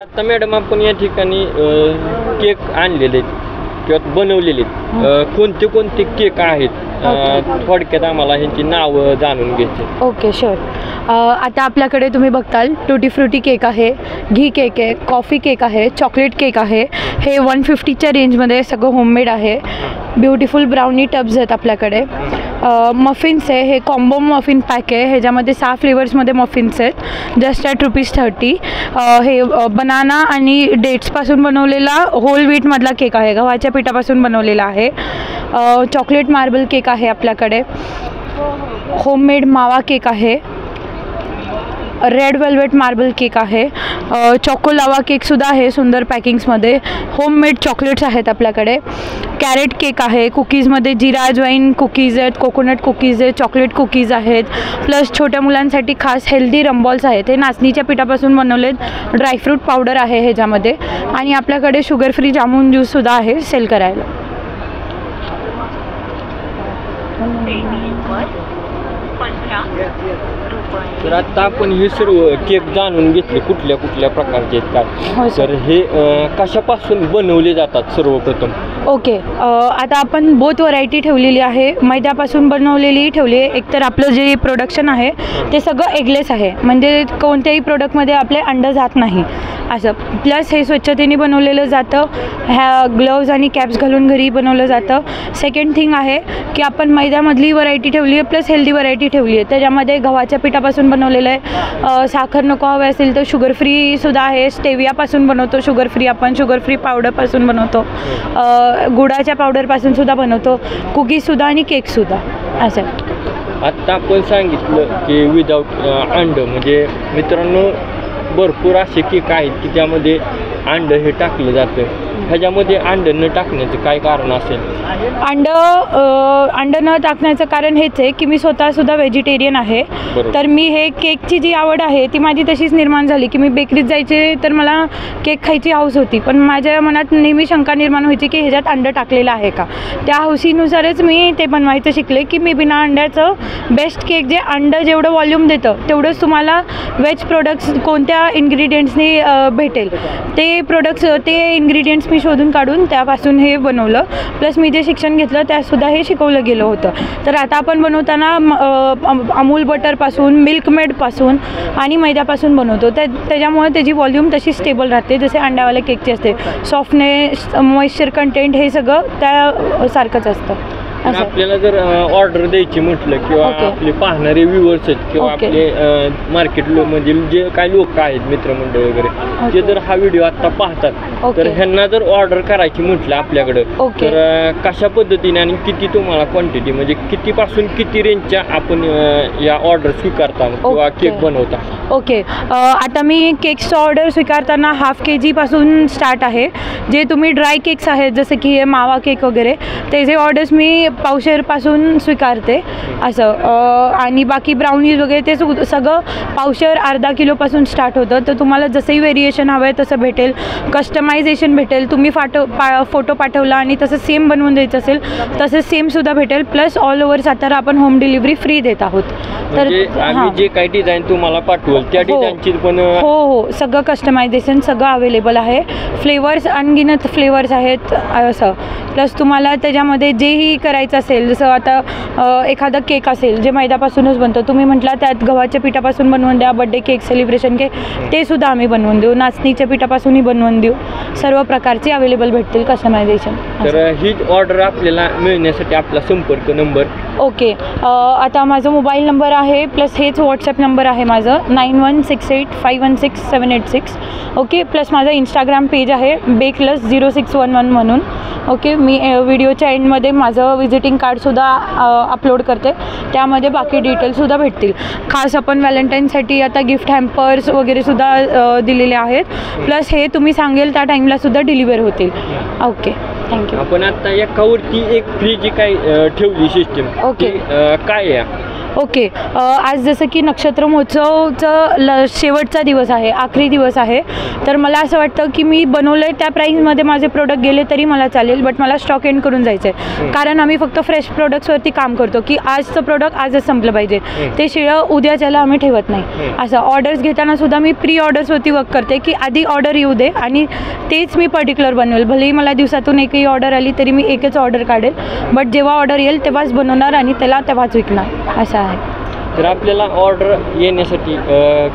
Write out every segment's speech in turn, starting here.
आता मॅडम आपण या ठिकाणी केक आणलेले आहेत किंवा बनवलेले आहेत. कोणते कोणते केक आहेत थोडक्यात आम्हाला ह्यांची नावं जाणून घ्यायची. Okay sure. आता आपल्याकडे तुम्ही बघताल टुटी फ्रुटी केक आहे, घी केक आहे, कॉफी केक आहे, चॉकलेट केक आहे. हे 150च्या रेंजमध्ये सगळं होममेड आहे. ब्युटिफुल ब्राउनी टब्स आहेत आपल्याकडे. मफिन्स आहे, हे कॉम्बो मफिन पॅक आहे. ह्याच्यामध्ये 6 फ्लेवर्समध्ये मफिन्स आहेत जस्ट ॲट ₹30. हे बनाना आणि डेट्सपासून बनवलेला होल व्हीटमधला केक आहे, गव्हाच्या पिठापासून बनवलेला आहे. चॉकलेट मार्बल केक आहे आपल्याकडे. होममेड मावा केक आहे. रेड वेल्वेट मार्बल केक आहे. चॉको लावा केकसुद्धा आहे सुंदर पॅकिंग्समध्ये. होममेड चॉकलेट्स आहेत आपल्याकडे. कॅरेट केक आहे. कुकीजमध्ये जिरा अजवाईन कुकीज आहेत, कोकोनट कुकीज आहेत, चॉकलेट कुकीज आहेत. प्लस छोट्या मुलांसाठी खास हेल्दी रमबॉल्स आहेत. हे नाचणीच्या पिठापासून बनवलेत. ड्रायफ्रूट पावडर आहे ह्याच्यामध्ये. आणि आपल्याकडे शुगर फ्री जामून ज्यूससुद्धा आहे सेल करायला. तर आता आपण हे सर्व केक जाणून घेतले कुठल्या कुठल्या प्रकारचे आहेत काय. तर हे कशापासून बनवले जातात सर्वप्रथम. ओके. आता आपण बोथ व्हरायटी ठेवलेली आहे. मैद्यापासून बनवलेली ठेवली आहे. एकतर आपलं जे प्रोडक्शन आहे ते सगळं एगलेस आहे, म्हणजे कोणत्याही प्रोडक्टमध्ये आपले अंडं जात नाही असं. प्लस हे स्वच्छतेने बनवलेलं जातं. ह्या ग्लव्ज आणि कॅप्स घालून घरी बनवलं जातं. सेकंड थिंग आहे की आपण मैद्यामधली व्हरायटी ठेवली आहे प्लस हेल्दी व्हरायटी ठेवली आहे. त्याच्यामध्ये गव्हाच्या पिठापासून बनवलेलं आहे. साखर नको हवे असेल तर शुगर फ्रीसुद्धा आहे. स्टेवियापासून बनवतो शुगर फ्री, आपण शुगर फ्री पावडरपासून बनवतो. गुळाच्या पावडरपासून सुद्धा बनवतो. कुकीजसुद्धा आणि केकसुद्धा असं. आत्ता आपण सांगितलं की विदाऊट अंडं, म्हणजे मित्रांनो भरपूर असे केक आहेत की त्यामध्ये अंडं हे टाकलं जातं. ह्याच्यामध्ये अंडं न टाकण्याचं काय कारण असेल. अंडं न टाकण्याचं कारण हेच आहे की मी स्वतःसुद्धा व्हेजिटेरियन आहे. तर मी हे केकची जी आवड आहे ती माझी तशीच निर्माण झाली की मी बेकरीत जायचे तर मला केक खायची हौस होती, पण माझ्या मनात नेहमी शंका निर्माण व्हायची की ह्याच्यात अंडं टाकलेलं आहे का. त्या हौसीनुसारच मी ते बनवायचं शिकले की मी बिना अंड्याचं बेस्ट केक, जे अंडं जेवढं वॉल्यूम देतं तेवढंच तुम्हाला वेज प्रोडक्ट्स कोणत्या इन्ग्रेडियंट्सनी भेटेल ते इन्ग्रेडियंट्स मी शोधून काढून त्यापासून हे बनवलं. प्लस मी जे शिक्षण घेतलं त्यातसुद्धा हे शिकवलं गेलं होतं. तर आता आपण बनवताना अमूल बटरपासून, मिल्कमेडपासून आणि मैद्यापासून बनवतो. त्याच्यामुळे त्याची व्हॉल्यूम तशी स्टेबल राहते जसे अंड्यावाल्या केकची असते. सॉफ्टनेस, मॉइश्चर कंटेंट हे सगळं त्यासारखंच असतं. आपल्याला जर ऑर्डर द्यायची म्हटलं किंवा आपले पाहणारे व्ह्यूअर्स आहेत किंवा आपले मार्केट मधील जे काही लोक आहेत मित्रमंडळ वगैरे ते जर हा व्हिडिओ आता पाहतात तर ह्यांना जर ऑर्डर करायची म्हटलं आपल्याकडं तर कशा पद्धतीने आणि किती तुम्हाला क्वांटिटी, म्हणजे कितीपासून किती रेंजच्या आपण या ऑर्डर स्वीकारता किंवा केक बनवता. ओके. आता मी केक्सचं ऑर्डर स्वीकारताना ½ kg पासून स्टार्ट आहे. जे तुम्ही ड्राय केक्स आहेत जसं की मावा केक वगैरे त्याचे ऑर्डर्स मी पावशेरपासून स्वीकारते असं. आणि बाकी ब्राउनीज वगैरे ते सगळं पावशेर अर्धा किलोपासून स्टार्ट होतं. तर तुम्हाला जसंही व्हेरिएशन हवं आहे तसं भेटेल. कस्टमायझेशन भेटेल. तुम्ही फोटो पाठवला आणि तसं सेम बनवून द्यायचं असेल तसं सेमसुद्धा भेटेल. प्लस ऑल ओव्हर सातारा आपण होम डिलिव्हरी फ्री देत आहोत. तर आम्ही जे काही डिझाईन तुम्हाला पाठवू त्या डिझाईनची पण हो सगळं कस्टमायझेशन सगळं अवेलेबल आहे. फ्लेवर्स अनगिनत फ्लेवर्स आहेत असं. प्लस तुम्हाला त्याच्यामध्ये जेही करायचं असेल, जसं आता एखादा केक असेल जे मैद्यापासूनच बनतो, तुम्ही म्हटलं त्यात गव्हाच्या पिठापासून बनवून द्या, बड्डे केक, सेलिब्रेशन केक, ते सुद्धा आम्ही बनवून देऊ. नाचणीच्या पिठापासूनही बनवून देऊ. सर्व प्रकारचे अवेलेबल भेटतील कस्टमायझेशन. तर ही ऑर्डर आपल्याला मिळण्यासाठी आपला संपर्क नंबर. ओके. आता माझा मोबाईल नंबर आहे प्लस हेच व्हॉट्सॲप नंबर आहे माझं 9168516786. ओके. प्लस माझं इंस्टाग्राम पेज आहे bakeless0611 म्हणून. ओके. मी व्हिडिओच्या एंडमध्ये माझं विजिटिंग कार्डसुद्धा अपलोड करते, त्यामध्ये बाकी डिटेल्ससुद्धा भेटतील. खास आपण व्हॅलेंटाईनसाठी आता गिफ्ट हॅम्पर्स वगैरेसुद्धा दिलेले आहेत. प्लस हे तुम्ही सांगेल त्या टाईमलासुद्धा डिलिव्हर होतील. ओके. थँक्यू. आपण आता एकावरती एक फ्री जी काही ठेवली सिस्टीम ओके काय आहे. ओके, आज जसं की नक्षत्र महोत्सवचं शेवटचा दिवस आहे, आखरी दिवस आहे, तर मला असं वाटतं की मी बनवलं आहे त्या प्राईजमध्ये माझे प्रोडक्ट गेले तरी मला चालेल, बट मला स्टॉक एंड करून जायचं आहे. कारण आम्ही फक्त फ्रेश प्रोडक्ट्सवरती काम करतो की आजचं प्रोडक्ट आजच संपलं पाहिजे, ते शिळं उद्याच्याला आम्ही ठेवत नाही. असं ऑर्डर्स घेताना सुद्धा मी प्री ऑर्डर्सवरती वर्क करते की आधी ऑर्डर येऊ दे आणि तेच मी पर्टिक्युलर बनवेल. भलेही मला दिवसातून एकही ऑर्डर आली तरी मी एकच ऑर्डर काढेल, बट जेव्हा ऑर्डर येईल तेव्हाच बनवणार आणि त्याला तेव्हाच विकणार, असं आहे. तर आपल्याला ऑर्डर येण्यासाठी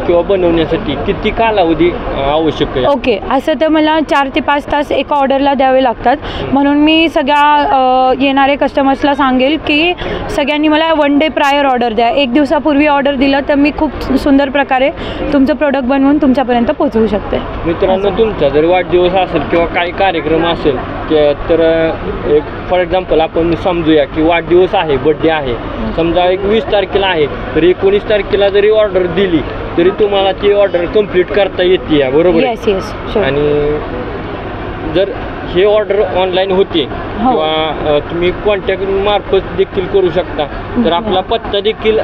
किंवा बनवण्यासाठी किती कालावधी आवश्यक आहे? ओके, असं तर मला 4 ते 5 तास एका ऑर्डरला द्यावे लागतात, म्हणून मी सगळ्या येणारे कस्टमर्सला सांगेल की सगळ्यांनी मला 1 डे प्रायर ऑर्डर द्या. 1 दिवसापूर्वी ऑर्डर दिलं तर मी खूप सुंदर प्रकारे तुमचं प्रोडक्ट बनवून तुमच्यापर्यंत पोहोचवू शकते. मित्रांनो, तुमचा जर वाढदिवस असेल किंवा काही कार्यक्रम असेल तर एक फॉर एक्झाम्पल आपण समजूया की वाढदिवस आहे, बड्डे आहे, समजा एक 20 तारखेला आहे, तर 19 तारखेला जरी ऑर्डर दिली तरी तुम्हाला ती ऑर्डर कंप्लीट करता येते, बरोबर? Yes yes. आणि जर हे ऑर्डर ऑनलाईन होते किंवा तुम्ही कॉन्टॅक्ट मार्फत देखील करू शकता, तर आपला पत्ता देखील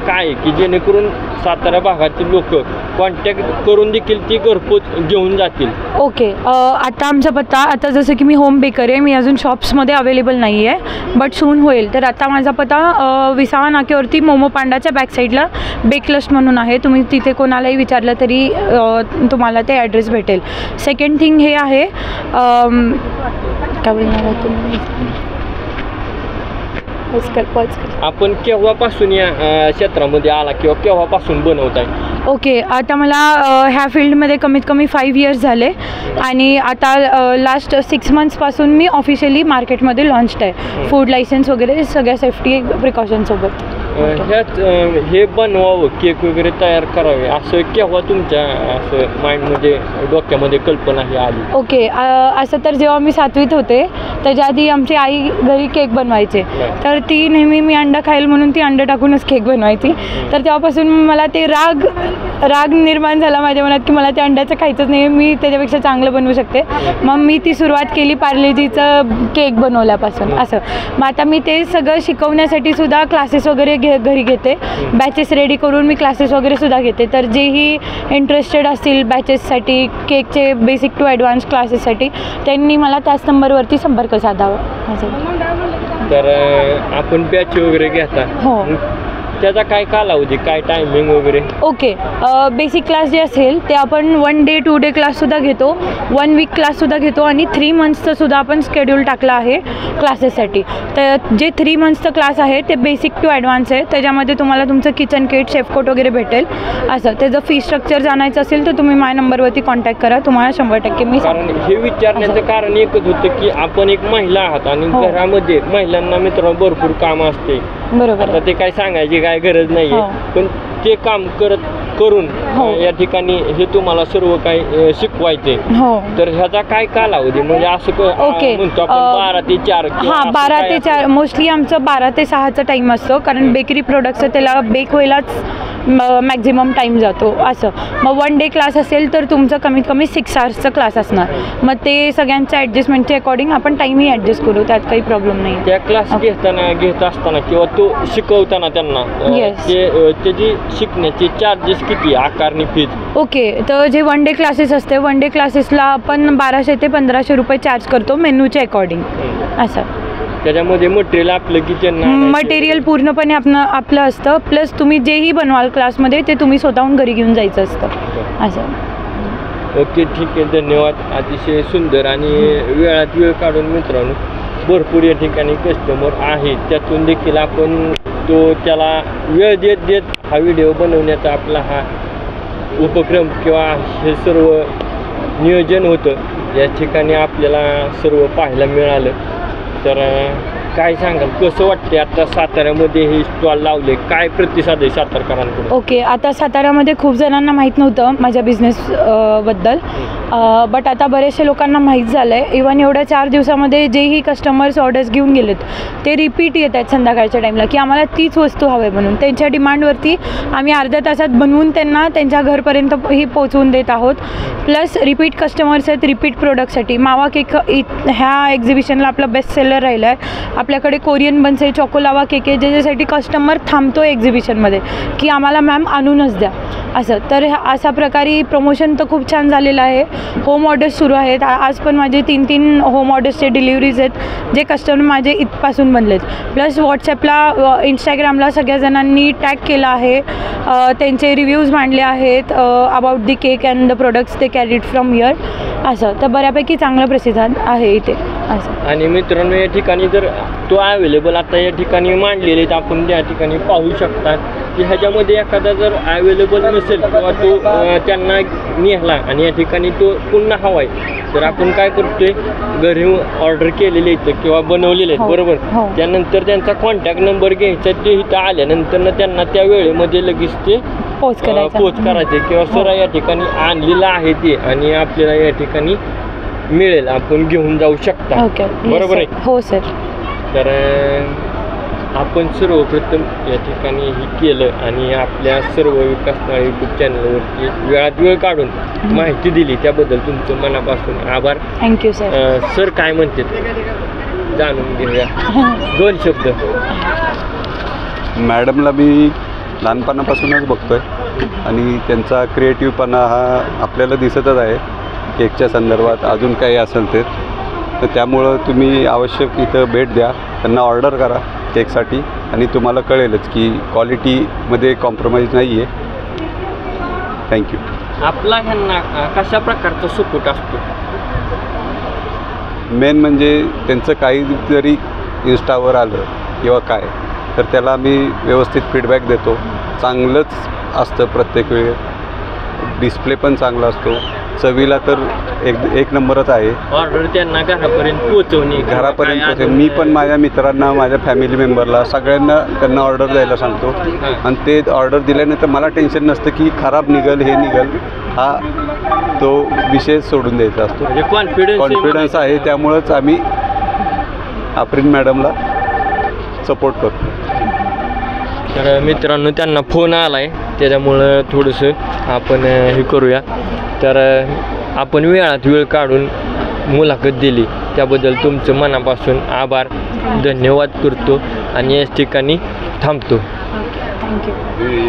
काय की जेणेकरून सातारा भागातील लोक कॉन्टॅक्ट करून देखील ती घरपोच घेऊन जातील. ओके, आता आमचा पत्ता, आता जसं की मी होम बेकर आहे, मी अजून शॉप्समध्ये अवेलेबल नाही आहे, बट सून होईल. तर आता माझा पत्ता विसावा नाक्यावरती मोमो पांडाच्या बॅक साईडला बेकलस्ट म्हणून आहे. तुम्ही तिथे कोणालाही विचारलं तरी तुम्हाला ते ॲड्रेस भेटेल. सेकंड थिंग हे आहे, काय बोलणार आहे तुम्ही? आपण केव्हापासून या क्षेत्रामध्ये आला किंवा केव्हापासून बनवताय? ओके, आता मला ह्या फील्डमध्ये कमीत कमी 5 इयर्स झाले आणि आता लास्ट 6 मंथ्सपासून मी ऑफिशियली मार्केटमध्ये लॉन्च्ड आहे, फूड लायसन्स वगैरे सगळ्या सेफ्टी प्रिकॉशनसोबत. ह्याच हे बनवावं, केक वगैरे तयार करावे, असं केव्हा तुमच्या असं माइंडमध्ये डोक्यामध्ये कल्पना ही आली? ओके, असं तर जेव्हा मी 7वीत होते त्याच्या आधी आमची आई घरी केक बनवायचे, तर ती नेहमी मी अंडा खाईल म्हणून ती अंडं टाकूनच केक बनवायची. तर तेव्हापासून मला ते राग निर्माण झाला माझ्या मनात की मला ते अंड्याचं खायचंच नाही, मी त्याच्यापेक्षा चांगलं बनवू शकते. मग मी ती सुरुवात केली पार्लेजीचं केक बनवल्यापासून. असं मग आता मी ते सगळं शिकवण्यासाठी सुद्धा क्लासेस वगैरे घरी घेते, बॅचेस रेडी करून मी क्लासेस वगैरे सुद्धा घेते. तर जेही इंटरेस्टेड असतील बॅचेससाठी, केकचे बेसिक टू ॲडव्हान्स क्लासेससाठी, त्यांनी मला त्याच नंबरवरती संपर्क साधावा. तर आपण बॅच वगैरे घेता? हो. त्याचा काय कालावधी, काय टायमिंग वगैरे? ओके, बेसिक क्लास जे असेल ते आपण 1 डे 2 डे क्लाससुद्धा घेतो, 1 वीक क्लाससुद्धा घेतो आणि 3 मंथ्सचं सुद्धा आपण स्केड्यूल टाकलं आहे क्लासेससाठी. तर जे 3 मंथ्सचं क्लास आहे ते बेसिक टू ॲडव्हान्स आहे, त्याच्यामध्ये तुम्हाला तुमचं किचन किट, शेफकोट वगैरे भेटेल. असं त्याचं फी स्ट्रक्चर जाणायचं असेल तर तुम्ही माझ्या नंबरवरती कॉन्टॅक्ट करा, तुम्हाला 100% मी. कारण हे विचारण्याचं कारण एकच होतं की आपण एक महिला आहात आणि घरामध्ये महिलांना मित्र भरपूर काम असते, बरोबर. आता ते काय सांगायची काय गरज नाहीये, पण ते काम करून या ठिकाणी हे तुम्हाला सर्व काही शिकवायचे. तर ह्याचा काय कालावधी, म्हणजे असं म्हणतो आपण 12 ते 4? हां, 12 ते 4 मोस्टली आमचं 12 ते 6चा टाईम असतो, कारण बेकरी प्रोडक्ट्सचं त्याला बेक व्हायलाच मॅक्झिमम टाईम जातो. असं मग 1 डे क्लास असेल तर तुमचं कमीत कमी 6 आवर्सचा क्लास असणार. मग ते सगळ्यांच्या ॲडजस्टमेंटच्या अकॉर्डिंग आपण टाईमही ॲडजस्ट करू, त्यात काही प्रॉब्लेम नाही. त्या क्लास घेत असताना किंवा तो शिकवताना त्यांना त्याची शिकण्याची चार्जेस किती, आकारणी फीज? ओके, तर जे 1 डे क्लासेस असते, 1 डे क्लासेसला आपण 1200 ते 1500 रुपये चार्ज करतो मेन्यूच्या अकॉर्डिंग. असं त्याच्यामध्ये मटेरियल आपलं किचन, मटेरियल पूर्णपणे आपलं असतं, प्लस तुम्ही जेही बनवाल क्लासमध्ये ते तुम्ही स्वतःहून घरी घेऊन जायचं असतं. असं. ओके, ठीक आहे, धन्यवाद. अतिशय सुंदर आणि वेळात वेळ काढून मित्रांनो भरपूर या ठिकाणी कस्टमर आहेत, त्यातून देखील आपण त्याला वेळ देत हा व्हिडिओ बनवण्याचा आपला हा उपक्रम किंवा हे सर्व नियोजन होतं, या ठिकाणी आपल्याला सर्व पाहायला मिळालं. तर काय सांगाल, कसं वाटते आता साताऱ्यामध्ये हे स्टॉल लावले, काय प्रतिसाद आहे सातारकरांकडून? ओके, आता साताऱ्यामध्ये खूप जणांना माहीत नव्हतं माझ्या बिझनेस बद्दल, बट आता बरेचसे लोकांना माहीत झालं आहे. इवन एवढ्या 4 दिवसामध्ये जेही कस्टमर्स ऑर्डर्स घेऊन गेलेत ते रिपीट येत आहेत संध्याकाळच्या टाईमला की आम्हाला तीच वस्तू हवी म्हणून. त्यांच्या डिमांडवरती आम्ही अर्ध्या तासात बनवून त्यांना त्यांच्या घरपर्यंत ही पोचवून देत आहोत. प्लस रिपीट कस्टमर्स आहेत रिपीट प्रोडक्टसाठी. मावा केक ह्या एक्झिबिशनला आपला बेस्ट सेलर राहिला आहे. आपल्याकडे कोरियन बन्स आहे, चॉकोलावा केक आहे, ज्याच्यासाठी कस्टमर थांबतो आहे एक्झिबिशनमध्ये की आम्हाला मॅम आणूनच द्या असं. तर अशा प्रकारे प्रमोशन तर खूप छान झालेलं आहे. होम ऑर्डर्स सुरू आहेत. आज पण माझे 3 होम ऑर्डर्सचे डिलिव्हरीज आहेत जे कस्टमर माझे इथपासून बनलेत. प्लस व्हॉट्सॲपला इंस्टाग्रामला सगळ्या जणांनी टॅग केला आहे, त्यांचे रिव्ह्यूज मांडले आहेत about the cake and the products they carried from here असं. तर बऱ्यापैकी चांगला प्रतिसाद आहे इथे असं. आणि मित्रांनो या ठिकाणी जर तो अवेलेबल आता या ठिकाणी मांडलेले आहेत आपण त्या ठिकाणी पाहू शकतात की ह्याच्यामध्ये एखादा जर अवेलेबल नसेल किंवा तो त्यांना नेला आणि या ठिकाणी तो पुन्हा हवा आहे तर आपण काय करतोय घरी ऑर्डर केलेले आहेत किंवा बनवलेले आहेत बरोबर. त्यानंतर त्यांचा कॉन्टॅक्ट नंबर घ्यायचा, ते इथं आल्यानंतर त्यांना त्या वेळेमध्ये लगेच ते पोच करायचे किंवा सर या ठिकाणी आणलेलं आहे ते आणि आपल्याला या ठिकाणी मिळेल, आपण घेऊन जाऊ शकता. बरोबर आहे. हो सर. तर आपण सर्वप्रथम या ठिकाणी हे केलं आणि आपल्या सर्व विकासनाळ यूट्यूब चॅनलवरती वेळात वेळ काढून माहिती दिली त्याबद्दल तुमचं मनापासून आभार. Thank you sir. सर काय म्हणतात जाणून घेऊया 2 शब्द. मॅडमला मी लहानपणापासूनच बघतोय आणि त्यांचा क्रिएटिव्हपणा हा आपल्याला दिसतच आहे केकच्या संदर्भात. अजून काही असेल तर त्यामुळं तुम्ही आवश्यक इथं भेट द्या, त्यांना ऑर्डर करा केकसाठी आणि तुम्हाला कळेलच की क्वालिटीमध्ये कॉम्प्रोमाइज नाही आहे. थँक्यू. आपला ह्यांना कशा प्रकारचा सपोर्ट असतो? मेन म्हणजे त्यांचं काही जरी इन्स्टावर आलं किंवा काय तर त्याला मी व्यवस्थित फीडबॅक देतो. चांगलंच असतं प्रत्येक वेळी, डिस्प्ले पण चांगला असतो, चवीला तर एक नंबरच आहे. ऑर्डर त्यांना घरापर्यंत पोहोचवणे. मी पण माझ्या मित्रांना, माझ्या फॅमिली मेंबरला सगळ्यांना त्यांना ऑर्डर द्यायला सांगतो आणि ते ऑर्डर दिल्यानंतर मला टेन्शन नसतं की खराब निघल हे निघल, हा तो विषय सोडून द्यायचा असतो. कॉन्फिडन्स आहे. त्यामुळंच आम्ही आफरीन मॅडमला सपोर्ट करतो. तर मित्रांनो त्यांना फोन आला आहे त्याच्यामुळं थोडंसं आपण हे करूया. तर आपण वेळात वेळ काढून मुलाखत दिली त्याबद्दल तुमचं मनापासून आभार धन्यवाद करतो आणि याच ठिकाणी थांबतो. थँक्यू.